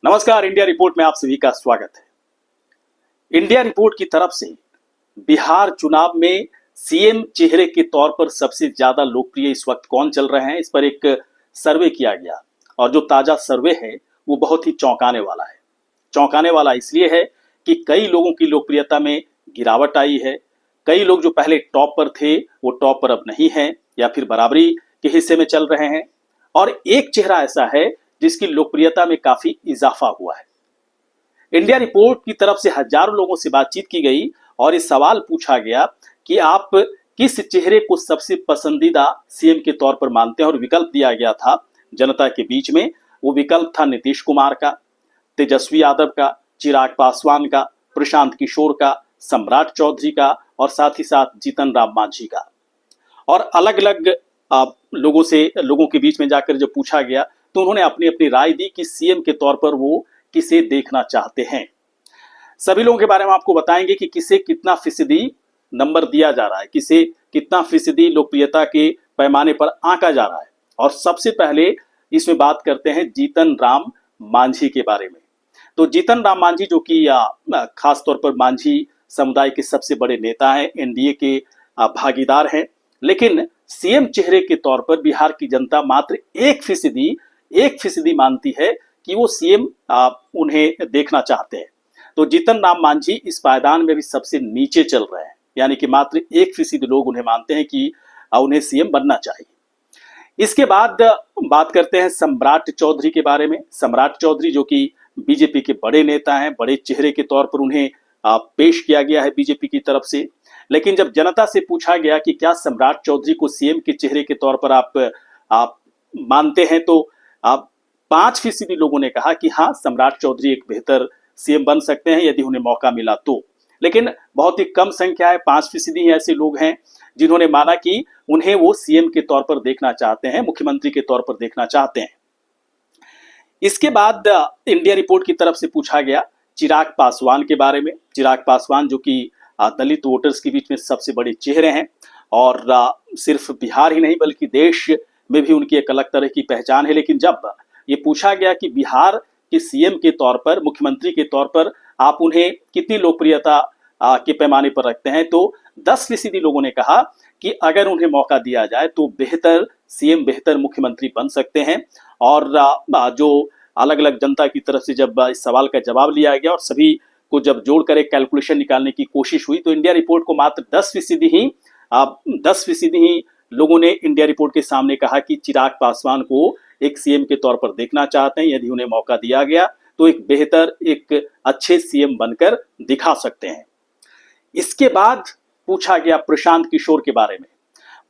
नमस्कार, India report में आप सभी का स्वागत है। इंडिया रिपोर्ट की तरफ से बिहार चुनाव में सीएम चेहरे के तौर पर सबसे ज्यादा लोकप्रिय इस वक्त कौन चल रहे हैं, इस पर एक सर्वे किया गया और जो ताजा सर्वे है वो बहुत ही चौंकाने वाला है। चौंकाने वाला इसलिए है कि कई लोगों की लोकप्रियता में गिरावट आई है। कई लोग जो पहले टॉप पर थे वो टॉप पर अब नहीं है या फिर बराबरी के हिस्से में चल रहे हैं, और एक चेहरा ऐसा है जिसकी लोकप्रियता में काफी इजाफा हुआ है। इंडिया रिपोर्ट की तरफ से हजारों लोगों से बातचीत की गई और ये सवाल पूछा गया कि आप किस चेहरे को सबसे पसंदीदा सीएम के तौर पर मानते हैं, और विकल्प दिया गया था जनता के बीच में। वो विकल्प था नीतीश कुमार का, तेजस्वी यादव का, चिराग पासवान का, प्रशांत किशोर का, सम्राट चौधरी का और साथ ही साथ जीतन राम मांझी का। और अलग अलग लोगों के बीच में जाकर जब पूछा गया तो उन्होंने अपनी अपनी राय दी कि सीएम के तौर पर वो किसे देखना चाहते हैं। सभी लोगों के बारे में आपको बताएंगे कि किसे कितना फीसदी नंबर दिया जा रहा है, किसे कितना फीसदी लोकप्रियता के पैमाने पर आंका जा रहा है। और सबसे पहले इसमें बात करते हैं जीतन राम मांझी के बारे में। तो जीतन राम मांझी जो कि खास तौर पर मांझी समुदाय के सबसे बड़े नेता हैं, एनडीए के भागीदार हैं, लेकिन सीएम चेहरे के तौर पर बिहार की जनता मात्र 1% मानती है कि वो सीएम उन्हें देखना चाहते हैं। तो जीतन राम मांझी इस पायदान में भी सबसे नीचे चल रहे हैं, यानी कि मात्र 1% लोग उन्हें मानते हैं कि उन्हें सीएम बनना चाहिए। इसके बाद बात करते हैं सम्राट चौधरी के बारे में। सम्राट चौधरी जो कि बीजेपी के बड़े नेता हैं, बड़े चेहरे के तौर पर उन्हें पेश किया गया है बीजेपी की तरफ से। लेकिन जब जनता से पूछा गया कि क्या सम्राट चौधरी को सीएम के चेहरे के तौर पर आप मानते हैं, तो 5% लोगों ने कहा कि हाँ, सम्राट चौधरी एक बेहतर सीएम बन सकते हैं यदि उन्हें मौका मिला तो। लेकिन बहुत ही कम संख्या है, 5% ही ऐसे लोग हैं जिन्होंने माना कि उन्हें वो सीएम के तौर पर देखना चाहते हैं, मुख्यमंत्री के तौर पर देखना चाहते हैं। इसके बाद इंडिया रिपोर्ट की तरफ से पूछा गया चिराग पासवान के बारे में। चिराग पासवान जो कि दलित वोटर्स के बीच में सबसे बड़े चेहरे हैं और सिर्फ बिहार ही नहीं बल्कि देश में भी उनकी एक अलग तरह की पहचान है। लेकिन जब ये पूछा गया कि बिहार के सीएम के तौर पर, मुख्यमंत्री के तौर पर आप उन्हें कितनी लोकप्रियता के पैमाने पर रखते हैं, तो 10% लोगों ने कहा कि अगर उन्हें मौका दिया जाए तो बेहतर सीएम, बेहतर मुख्यमंत्री बन सकते हैं। और जो अलग अलग जनता की तरफ से जब इस सवाल का जवाब लिया गया और सभी को जब जोड़कर एक कैलकुलेशन निकालने की कोशिश हुई, तो इंडिया रिपोर्ट को मात्र 10% ही लोगों ने इंडिया रिपोर्ट के सामने कहा कि चिराग पासवान को एक सीएम के तौर पर देखना चाहते हैं। यदि उन्हें मौका दिया गया तो एक बेहतर, एक अच्छे सीएम बनकर दिखा सकते हैं। इसके बाद पूछा गया प्रशांत किशोर के बारे में।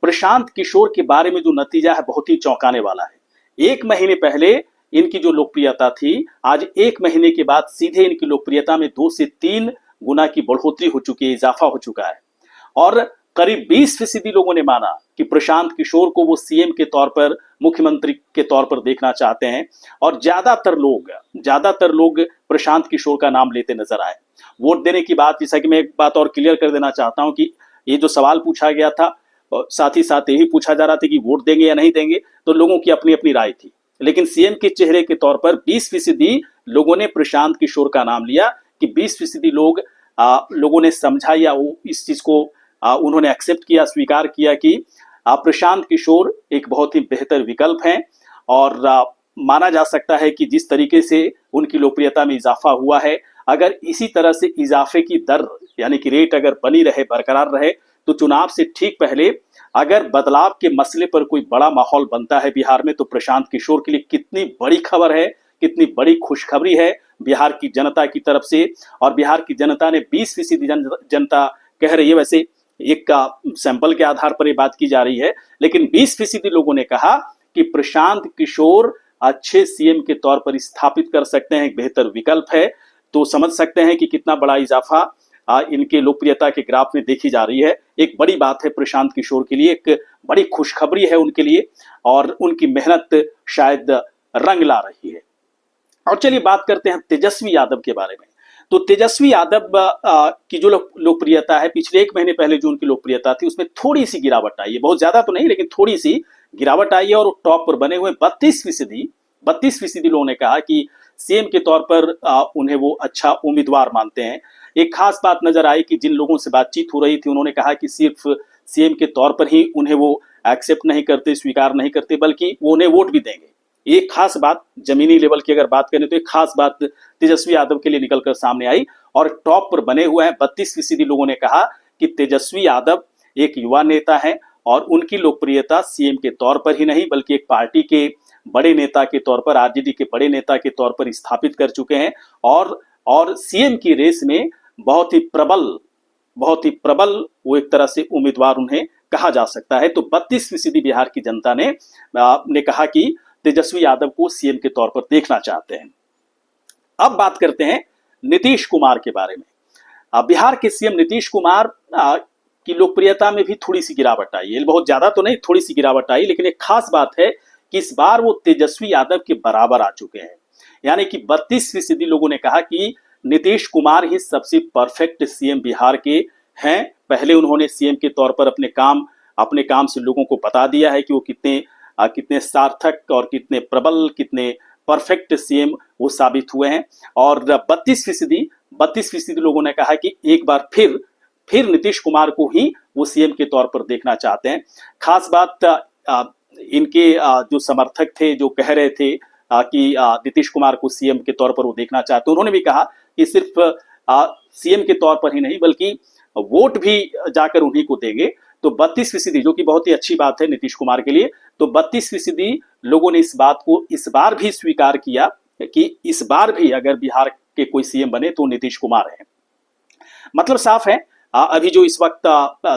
प्रशांत किशोर के बारे में जो नतीजा है बहुत ही चौंकाने वाला है। 1 महीने पहले इनकी जो लोकप्रियता थी, आज 1 महीने के बाद सीधे इनकी लोकप्रियता में 2 से 3 गुना की बढ़ोतरी हो चुकी है, इजाफा हो चुका है। और करीब 20% लोगों ने माना कि प्रशांत किशोर को वो सीएम के तौर पर, मुख्यमंत्री के तौर पर देखना चाहते हैं। और ज्यादातर लोग प्रशांत किशोर का नाम लेते नजर आए। वोट देने की बात, जैसा कि मैं एक बात और क्लियर कर देना चाहता हूं कि ये जो सवाल पूछा गया था, साथ ही साथ यही पूछा जा रहा था कि वोट देंगे या नहीं देंगे, तो लोगों की अपनी अपनी राय थी। लेकिन सीएम के चेहरे के तौर पर 20% लोगों ने प्रशांत किशोर का नाम लिया, कि 20% लोगों ने समझा या इस चीज को उन्होंने एक्सेप्ट किया, स्वीकार किया कि प्रशांत किशोर एक बहुत ही बेहतर विकल्प हैं। और माना जा सकता है कि जिस तरीके से उनकी लोकप्रियता में इजाफा हुआ है, अगर इसी तरह से इजाफे की दर यानी कि रेट अगर बनी रहे, बरकरार रहे, तो चुनाव से ठीक पहले अगर बदलाव के मसले पर कोई बड़ा माहौल बनता है बिहार में, तो प्रशांत किशोर के लिए कितनी बड़ी खबर है, कितनी बड़ी खुशखबरी है बिहार की जनता की तरफ से। और बिहार की जनता ने 20% जनता कह रही है, वैसे एक का सैंपल के आधार पर ये बात की जा रही है, लेकिन 20% लोगों ने कहा कि प्रशांत किशोर अच्छे सीएम के तौर पर स्थापित कर सकते हैं, एक बेहतर विकल्प है। तो समझ सकते हैं कि कितना बड़ा इजाफा इनके लोकप्रियता के ग्राफ में देखी जा रही है। एक बड़ी बात है प्रशांत किशोर के लिए, एक बड़ी खुशखबरी है उनके लिए, और उनकी मेहनत शायद रंग ला रही है। और चलिए बात करते हैं तेजस्वी यादव के बारे में। तो तेजस्वी यादव की जो लोकप्रियता है, पिछले 1 महीने पहले जो उनकी लोकप्रियता थी उसमें थोड़ी सी गिरावट आई है, बहुत ज्यादा तो नहीं लेकिन थोड़ी सी गिरावट आई है। और टॉप पर बने हुए 32% लोगों ने कहा कि सीएम के तौर पर उन्हें वो अच्छा उम्मीदवार मानते हैं। एक खास बात नजर आई कि जिन लोगों से बातचीत हो रही थी उन्होंने कहा कि सिर्फ सीएम के तौर पर ही उन्हें वो एक्सेप्ट नहीं करते, स्वीकार नहीं करते, बल्कि वो उन्हें वोट भी देंगे। एक खास बात जमीनी लेवल की अगर बात करें तो एक खास बात तेजस्वी यादव के लिए निकलकर सामने आई और टॉप पर बने हुए हैं। 32% लोगों ने कहा कि तेजस्वी यादव एक युवा नेता है और उनकी लोकप्रियता सीएम के तौर पर ही नहीं बल्कि एक पार्टी के बड़े नेता के तौर पर, आरजेडी के बड़े नेता के तौर पर स्थापित कर चुके हैं और सीएम की रेस में बहुत ही प्रबल वो एक तरह से उम्मीदवार उन्हें कहा जा सकता है। तो 32% बिहार की जनता ने कहा कि तेजस्वी यादव को सीएम के तौर पर देखना चाहते हैं। अब बात करते हैं नीतीश कुमार के बारे में। बिहार के सीएम नीतीश कुमार की लोकप्रियता में भी थोड़ी सी गिरावट आई है, बहुत ज्यादा तो नहीं, थोड़ी सी गिरावट आई, लेकिन एक खास बात है कि इस बार वो तेजस्वी यादव के बराबर आ चुके हैं। यानी कि 32% लोगों ने कहा कि नीतीश कुमार ही सबसे परफेक्ट सीएम बिहार के हैं। पहले उन्होंने सीएम के तौर पर अपने काम से लोगों को बता दिया है कि वो कितने सार्थक और कितने प्रबल, कितने परफेक्ट सीएम वो साबित हुए हैं। और 32% लोगों ने कहा कि एक बार फिर नीतीश कुमार को ही वो सीएम के तौर पर देखना चाहते हैं। खास बात इनके जो समर्थक थे जो कह रहे थे कि नीतीश कुमार को सीएम के तौर पर वो देखना चाहते, उन्होंने भी कहा कि सिर्फ सीएम के तौर पर ही नहीं बल्कि वोट भी जाकर उन्हीं को देंगे। तो 32%, जो कि बहुत ही अच्छी बात है नीतीश कुमार के लिए, तो 32% लोगों ने इस बात को इस बार भी स्वीकार किया कि इस बार भी अगर बिहार के कोई सीएम बने तो नीतीश कुमार है। मतलब साफ है। अभी जो इस वक्त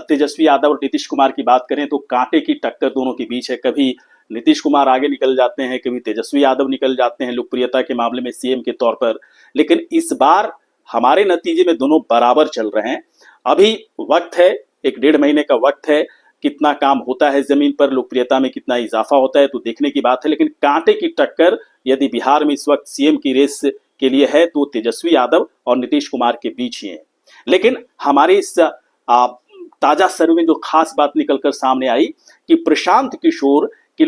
तेजस्वी यादव और नीतीश कुमार की बात करें तो कांटे की टक्कर दोनों के बीच है। कभी नीतीश कुमार आगे निकल जाते हैं, कभी तेजस्वी यादव निकल जाते हैं लोकप्रियता के मामले में सीएम के तौर पर, लेकिन इस बार हमारे नतीजे में दोनों बराबर चल रहे हैं। अभी वक्त है, 1-1.5 महीने का वक्त है, कितना काम होता है जमीन पर, लोकप्रियता में कितना इजाफा होता है तो देखने की बात है। लेकिन कांटे की टक्कर यदि बिहार में इस वक्त सीएम की रेस के लिए है तो तेजस्वी यादव और नीतीश कुमार के बीच ही है। लेकिन हमारे इस ताजा सर्वे में जो खास बात निकलकर सामने आई कि प्रशांत किशोर की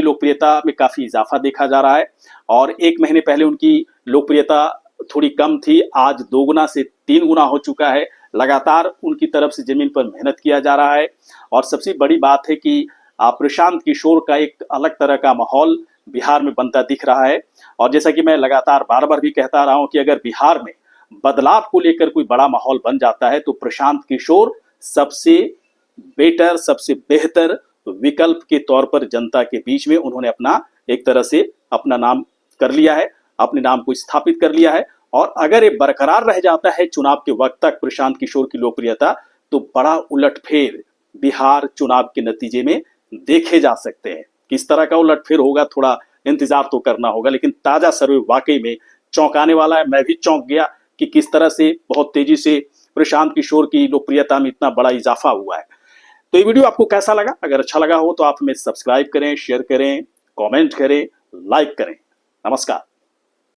लोकप्रियता में काफी इजाफा देखा जा रहा है और 1 महीने पहले उनकी लोकप्रियता थोड़ी कम थी, आज 2 गुना से 3 गुना हो चुका है। लगातार उनकी तरफ से जमीन पर मेहनत किया जा रहा है और सबसे बड़ी बात है कि प्रशांत किशोर का एक अलग तरह का माहौल बिहार में बनता दिख रहा है। और जैसा कि मैं लगातार बार भी कहता रहा हूं कि अगर बिहार में बदलाव को लेकर कोई बड़ा माहौल बन जाता है तो प्रशांत किशोर सबसे बेटर, सबसे बेहतर विकल्प के तौर पर जनता के बीच में उन्होंने एक तरह से अपना नाम कर लिया है, अपने नाम को स्थापित कर लिया है। और अगर ये बरकरार रह जाता है चुनाव के वक्त तक प्रशांत किशोर की लोकप्रियता, तो बड़ा उलटफेर बिहार चुनाव के नतीजे में देखे जा सकते हैं। किस तरह का उलटफेर होगा थोड़ा इंतजार तो करना होगा, लेकिन ताजा सर्वे वाकई में चौंकाने वाला है। मैं भी चौंक गया कि किस तरह से बहुत तेजी से प्रशांत किशोर की लोकप्रियता में इतना बड़ा इजाफा हुआ है। तो ये वीडियो आपको कैसा लगा? अगर अच्छा लगा हो तो आप हमें सब्सक्राइब करें, शेयर करें, कमेंट करें, लाइक करें। नमस्कार।